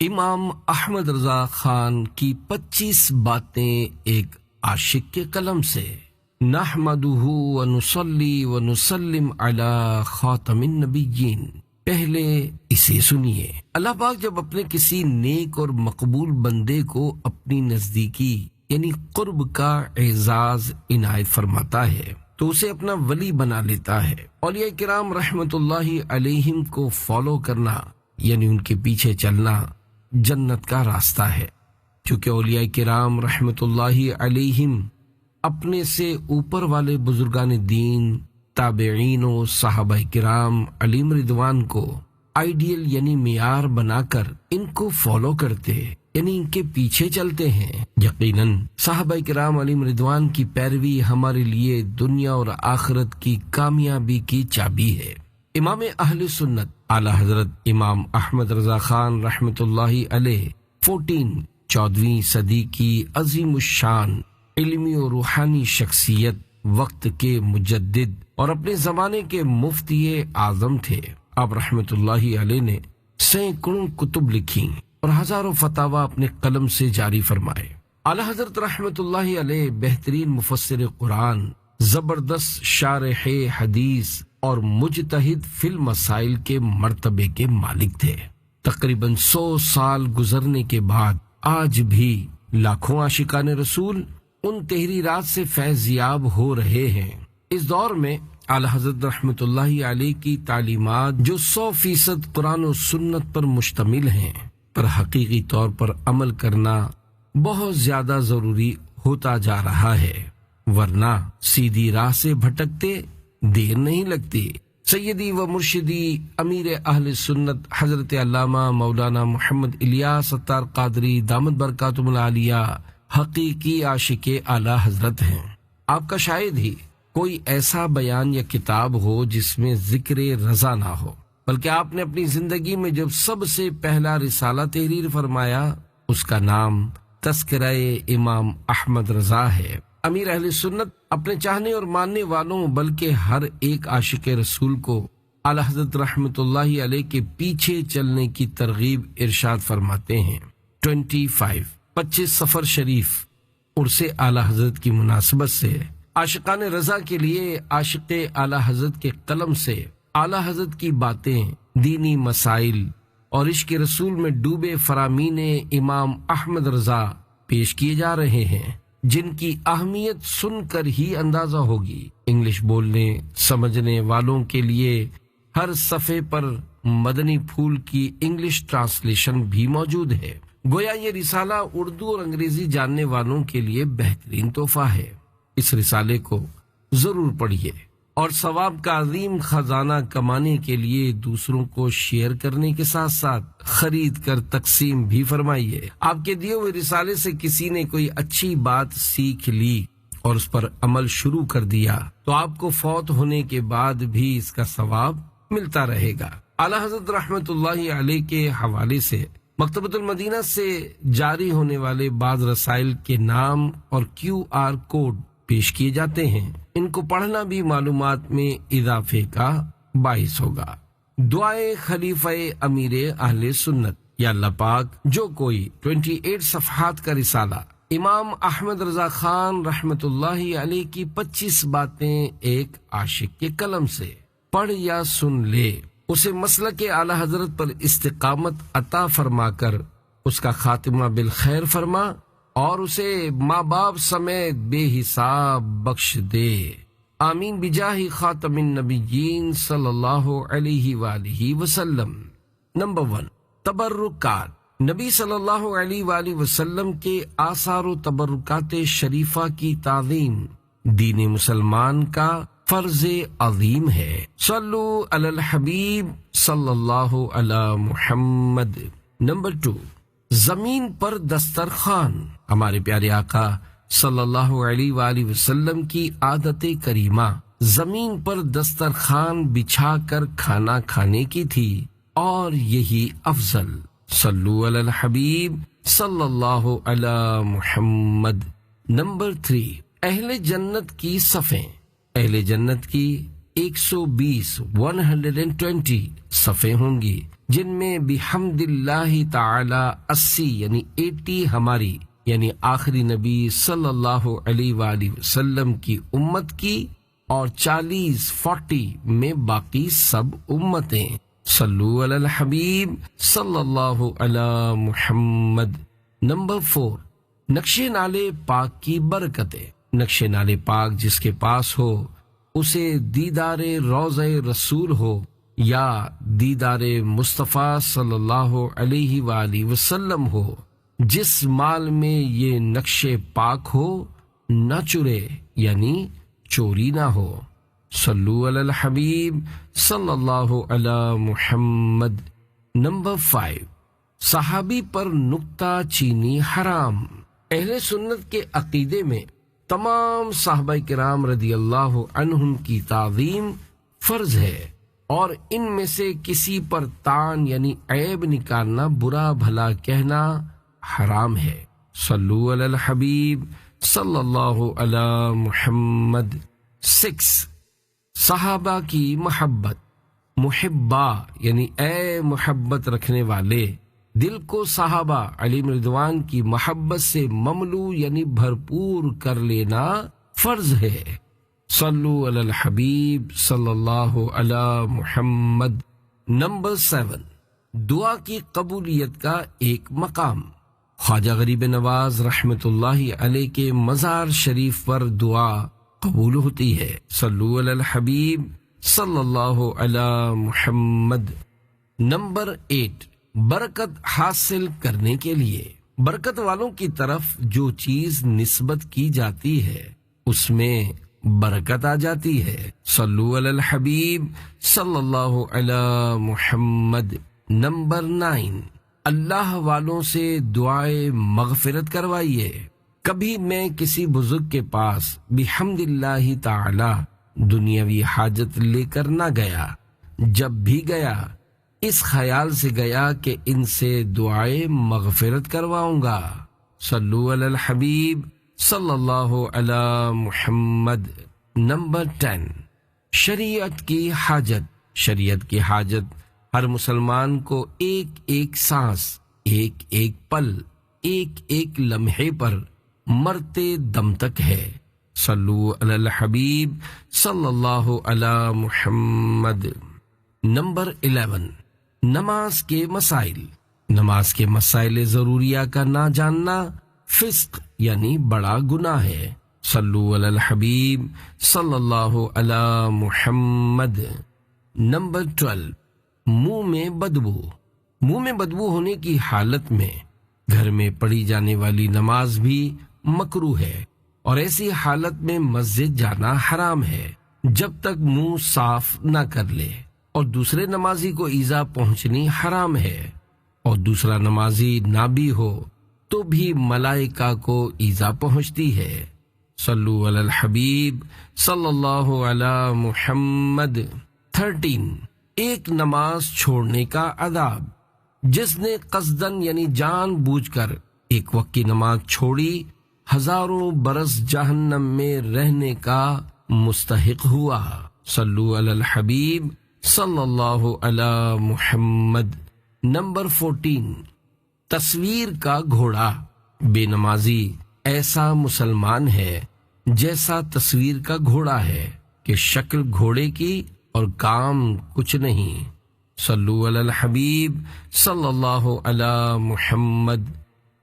امام احمد رضا خان کی 25 باتیں ایک عاشق کے قلم سے۔ نحمدہ ونصلی ونسلم علی خاتم النبیین۔ پہلے اسے سنیے۔ اللہ پاک جب اپنے کسی نیک اور مقبول بندے کو اپنی نزدیکی یعنی قرب کا اعزاز عنایت فرماتا ہے تو اسے اپنا ولی بنا لیتا ہے۔ اولیاء کرام رحمت اللہ علیہم کو فالو کرنا یعنی ان کے پیچھے چلنا جنت کا راستہ ہے، کیونکہ اولیاء کرام رحمت اللہ علیہم اپنے سے اوپر والے بزرگان دین، تابعین و صحابہ کرام علیہم رضوان کو آئیڈیل یعنی معیار بنا کر ان کو فالو کرتے یعنی ان کے پیچھے چلتے ہیں۔ یقیناً صحابہ کرام علیہم رضوان کی پیروی ہمارے لیے دنیا اور آخرت کی کامیابی کی چابی ہے۔ امام اہل سنت اعلی حضرت امام احمد رضا خان رحمت اللہ علیہ 14ویں صدی کی عظیم الشان علمی و روحانی شخصیت، وقت کے مجدد اور اپنے زمانے کے مفتی اعظم تھے۔ آپ رحمت اللہ علیہ نے سینکڑوں کتب لکھی اور ہزاروں فتاوی اپنے قلم سے جاری فرمائے۔ اعلی حضرت رحمت اللہ علیہ بہترین مفسر قرآن، زبردست شارح حدیث اور مجتہد فی المسائل کے مرتبے کے مالک تھے۔ تقریباً 100 سال گزرنے کے بعد آج بھی لاکھوں عاشقان رسول ان تحریرات سے فیض یاب ہو رہے ہیں۔ اس دور میں اعلی حضرت رحمت اللہ علیہ کی تعلیمات جو 100% قرآن و سنت پر مشتمل ہیں پر حقیقی طور پر عمل کرنا بہت زیادہ ضروری ہوتا جا رہا ہے، ورنہ سیدھی راہ سے بھٹکتے دیر نہیں لگتی۔ سیدی و مرشدی امیر اہل سنت حضرت علامہ مولانا محمد الیاس ستار قادری دامت برکاتہم العالیہ حقیقی عاشق اعلی حضرت ہیں۔ آپ کا شاید ہی کوئی ایسا بیان یا کتاب ہو جس میں ذکر رضا نہ ہو، بلکہ آپ نے اپنی زندگی میں جب سب سے پہلا رسالہ تحریر فرمایا اس کا نام تذکرہ امام احمد رضا ہے۔ امیر اہل سنت اپنے چاہنے اور ماننے والوں بلکہ ہر ایک عاشق رسول کو اعلی حضرت رحمت اللہ علیہ کے پیچھے چلنے کی ترغیب ارشاد فرماتے ہیں۔ 25 سفر شریف عرس اعلی حضرت کی مناسبت سے عاشقان رضا کے لیے عاشق اعلی حضرت کے قلم سے اعلی حضرت کی باتیں، دینی مسائل اور عشق رسول میں ڈوبے فرامین امام احمد رضا پیش کیے جا رہے ہیں، جن کی اہمیت سن کر ہی اندازہ ہوگی۔ انگلش بولنے سمجھنے والوں کے لیے ہر صفحے پر مدنی پھول کی انگلش ٹرانسلیشن بھی موجود ہے۔ گویا یہ رسالہ اردو اور انگریزی جاننے والوں کے لیے بہترین تحفہ ہے۔ اس رسالے کو ضرور پڑھیے اور ثواب کا عظیم خزانہ کمانے کے لیے دوسروں کو شیئر کرنے کے ساتھ ساتھ خرید کر تقسیم بھی فرمائیے۔ آپ کے دیے ہوئے رسالے سے کسی نے کوئی اچھی بات سیکھ لی اور اس پر عمل شروع کر دیا تو آپ کو فوت ہونے کے بعد بھی اس کا ثواب ملتا رہے گا۔ اعلی حضرت رحمت اللہ علیہ کے حوالے سے مکتبۃ المدینہ سے جاری ہونے والے بعض رسائل کے نام اور QR کوڈ پیش کیے جاتے ہیں، ان کو پڑھنا بھی معلومات میں اضافے کا باعث ہوگا۔ دعائے خلیفہ امیر اہل سنت۔ یا اللہ پاک جو کوئی 28 صفحات کا رسالہ امام احمد رضا خان رحمت اللہ علیہ کی 25 باتیں ایک عاشق کے قلم سے پڑھ یا سن لے، اسے مسلک اعلی حضرت پر استقامت عطا فرما کر اس کا خاتمہ بالخیر فرما اور اسے ماں باپ سمیت بے حساب بخش دے۔ آمین بجاہ خاتم النبیین صلی اللہ علیہ وآلہ وسلم۔ نمبر 1، تبرکات۔ نبی صلی اللہ علیہ وآلہ وسلم کے آثار و تبرکات شریفہ کی تعظیم دین مسلمان کا فرض عظیم ہے۔ صلو علی الحبیب صلی اللہ علی محمد۔ نمبر 2، زمین پر دسترخوان۔ ہمارے پیارے آقا صلی اللہ علیہ وآلہ وسلم کی عادت کریمہ زمین پر دسترخوان بچھا کر کھانا کھانے کی تھی اور یہی افضل۔ صلو علی الحبیب صلی اللہ علی محمد۔ نمبر 3، اہل جنت کی صفیں۔ اہل جنت کی 120 صفیں ہوں گی جن میں بحمد اللہ تعالی 80 یعنی 80 ہماری یعنی آخری نبی صلی اللہ علیہ وآلہ وسلم کی امت کی، اور 40 میں باقی سب امتیں۔ صلو علی الحبیب صلی اللہ علی محمد۔ نمبر 4، نقش نالے پاک کی برکتیں۔ نقش نالے پاک جس کے پاس ہو اسے دیدار روضہ رسول ہو یا دیدار مصطفیٰ صلی اللہ علیہ وآلہ وسلم ہو، جس مال میں یہ نقش پاک ہو نہ چرے یعنی چوری نہ ہو۔ صلو علی الحبیب صلی اللہ علی محمد۔ نمبر 5، صحابی پر نکتہ چینی حرام۔ اہل سنت کے عقیدے میں تمام صحابہ کرام رضی اللہ عنہم کی تعظیم فرض ہے، اور ان میں سے کسی پر طعن یعنی عیب نکالنا، برا بھلا کہنا حرام ہے۔ صلو علی الحبیب صلی اللہ علی محمد۔ 6، صحابہ کی محبت۔ محبہ یعنی اے محبت رکھنے والے، دل کو صحابہ علیہم رضوان کی محبت سے مملو یعنی بھرپور کر لینا فرض ہے۔ صلو علی الحبیب صلی اللہ علی محمد۔ نمبر 7، دعا کی قبولیت کا ایک مقام۔ خواجہ غریب نواز رحمت اللہ علیہ کے مزار شریف پر دعا قبول ہوتی ہے۔ صلو علی الحبیب صلی اللہ علی محمد۔ نمبر 8، برکت حاصل کرنے کے لیے برکت والوں کی طرف جو چیز نسبت کی جاتی ہے اس میں برکت آ جاتی ہے۔ صلو علی الحبیب صلی اللہ علی محمد۔ نمبر 9، اللہ والوں سے دعائے مغفرت کروائیے۔ کبھی میں کسی بزرگ کے پاس بحمد اللہ تعالی دنیاوی حاجت لے کر نہ گیا، جب بھی گیا اس خیال سے گیا کہ ان سے دعائے مغفرت کرواؤں گا۔ صلو علی الحبیب صلی اللہ علی محمد۔ نمبر 10، شریعت کی حاجت۔ شریعت کی حاجت ہر مسلمان کو ایک ایک سانس، ایک ایک پل، ایک ایک لمحے پر مرتے دم تک ہے۔ صلو علی الحبیب صلی اللہ علی محمد۔ نمبر 11، نماز کے مسائل۔ نماز کے مسائل ضروریہ کا نہ جاننا فسق یعنی بڑا گناہ ہے۔ صلو علی الحبیب صلی اللہ علی محمد۔ نمبر 12، منہ میں بدبو۔ منہ میں بدبو ہونے کی حالت میں گھر میں پڑھی جانے والی نماز بھی مکروہ ہے، اور ایسی حالت میں مسجد جانا حرام ہے جب تک منہ صاف نہ کر لے، اور دوسرے نمازی کو ایذا پہنچنی حرام ہے، اور دوسرا نمازی نہ بھی ہو تو بھی ملائکہ کو ایذا پہنچتی ہے۔ صلو علی الحبیب صلی اللہ علی محمد۔ 13، ایک نماز چھوڑنے کا عذاب۔ جس نے قصدن یعنی جان بوجھ کر ایک وقت کی نماز چھوڑی، ہزاروں برس جہنم میں رہنے کا مستحق ہوا۔ صلو علی الحبیب صلی اللہ علی محمد۔ نمبر 14، تصویر کا گھوڑا۔ بے نمازی ایسا مسلمان ہے جیسا تصویر کا گھوڑا ہے کہ شکل گھوڑے کی اور کام کچھ نہیں۔ صلو علی الحبیب صلی اللہ علی محمد۔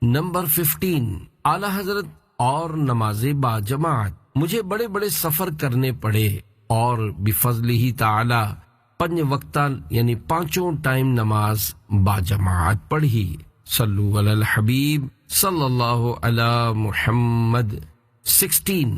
نمبر 15، اعلی حضرت اور نماز با جماعت۔ مجھے بڑے بڑے سفر کرنے پڑے اور بفضلہ تعالی 5 وقتہ یعنی 5 ٹائم نماز با جماعت پڑھی۔ صلو علی الحبیب صلی اللہ علی محمد۔ 16،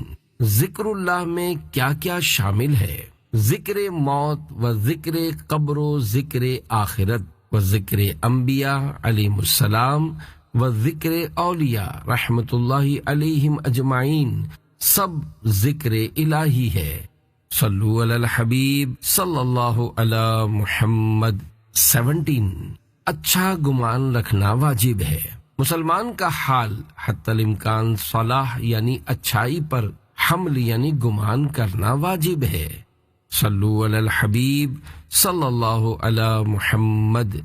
ذکر اللہ میں کیا کیا شامل ہے؟ ذکر موت و ذکر قبر و ذکر آخرت و ذکر انبیاء علیہ السلام و ذکر اولیاء رحمت اللہ علیہم اجمعین، سب ذکر الہی ہے۔ صلو علی الحبیب صلی اللہ علی محمد۔ 17، اچھا گمان رکھنا واجب ہے۔ مسلمان کا حال حتی الامکان صلاح یعنی اچھائی پر حمل یعنی گمان کرنا واجب ہے۔ صلو علی الحبیب صلی اللہ علی محمد۔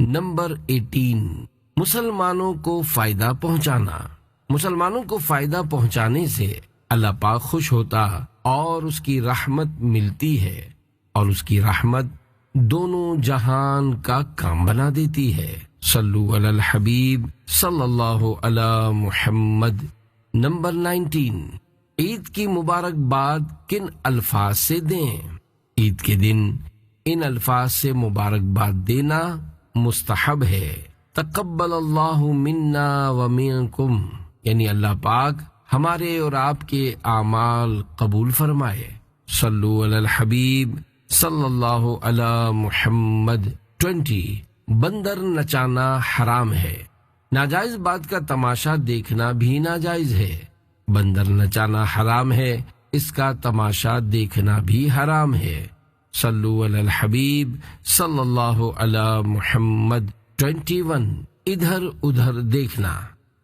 نمبر 18، مسلمانوں کو فائدہ پہنچانا۔ مسلمانوں کو فائدہ پہنچانے سے اللہ پاک خوش ہوتا اور اس کی رحمت ملتی ہے، اور اس کی رحمت دونوں جہان کا کام بنا دیتی ہے۔ صلو علی الحبیب صلی اللہ علی محمد۔ نمبر 19، عید کی مبارکباد کن الفاظ سے دیں؟ عید کے دن ان الفاظ سے مبارکباد دینا مستحب ہے۔ تقبل اللہ منا ومنکم، یعنی اللہ پاک ہمارے اور آپ کے اعمال قبول فرمائے۔ صلو علی الحبیب صلی اللہ علی محمد۔ 20، بندر نچانا حرام ہے۔ ناجائز بات کا تماشا دیکھنا بھی ناجائز ہے۔ بندر نچانا حرام ہے، اس کا تماشا دیکھنا بھی حرام ہے۔ صلو علی الحبیب صلی اللہ علی محمد۔ 21، ادھر ادھر دیکھنا،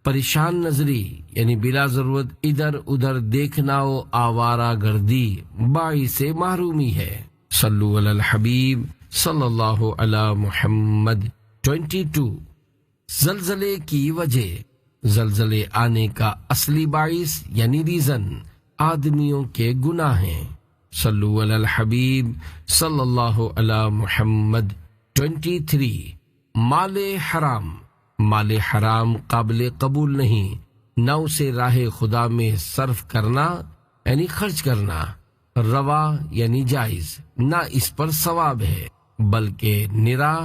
پریشان نظری یعنی بلا ضرورت ادھر ادھر دیکھنا و آوارہ گردی باعث محرومی ہے۔ صلو علی الحبیب صلی اللہ علی محمد۔ 22، زلزلے کی وجہ، زلزلے آنے کا اصلی باعث یعنی ریزن آدمیوں کے گناہ ہیں۔ صلو علی الحبیب صلی اللہ علی محمد۔ 23، مال حرام، مال حرام قابل قبول نہیں، نہ اسے راہ خدا میں صرف کرنا یعنی خرچ کرنا روا یعنی جائز، نہ اس پر ثواب ہے بلکہ نرا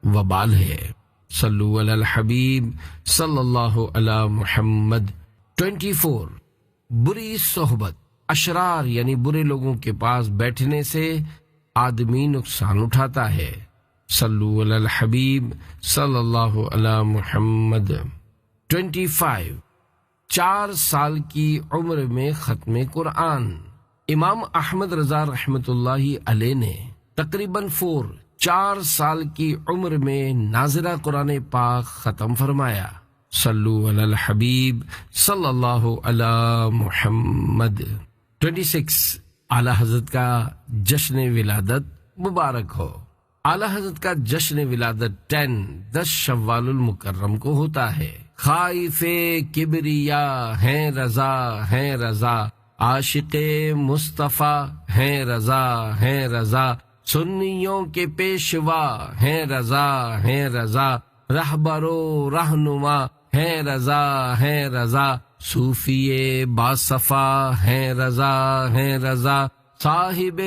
وبال ہے۔ صلو علی الحبیب صلی اللہ علی محمد۔ 24، بری صحبت، اشرار یعنی برے لوگوں کے پاس بیٹھنے سے آدمی نقصان اٹھاتا ہے۔ صلو علی الحبیب صلی اللہ علی محمد۔ 25، 4 سال کی عمر میں ختم قرآن۔ امام احمد رضا رحمۃ اللہ علیہ نے تقریباً 4 سال کی عمر میں نازلہ قرآن پاک ختم فرمایا۔ صلو علی الحبیب صلی اللہ علی محمد۔ 26، اعلیٰ حضرت کا جشن ولادت مبارک ہو۔ اعلیٰ حضرت کا جشن ولادت 10 شوال المکرم کو ہوتا ہے۔ خائف کبریا ہیں رضا ہیں رضا، عاشق مصطفیٰ ہیں رضا ہیں رضا، سنیوں کے پیشوا ہیں رضا ہیں رضا، رہبر و رہنما ہیں رضا ہیں رضا، صوفی باصفا ہیں رضا ہیں رضا، صاحب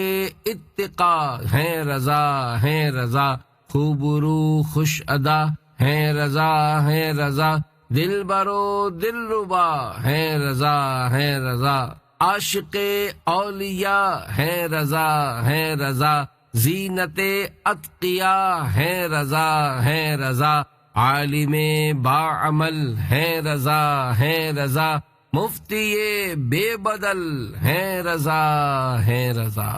اتقا ہیں رضا ہیں رضا، خوب رو خوش ادا ہیں رضا ہیں رضا، دل برو دل ربا ہیں رضا ہیں رضا، عاشق اولیاء ہیں رضا ہیں رضا، زینت اتقیا ہیں رضا ہیں رضا، عالم باعمل ہیں رضا ہیں رضا، مفتی بے بدل ہیں رضا ہیں رضا۔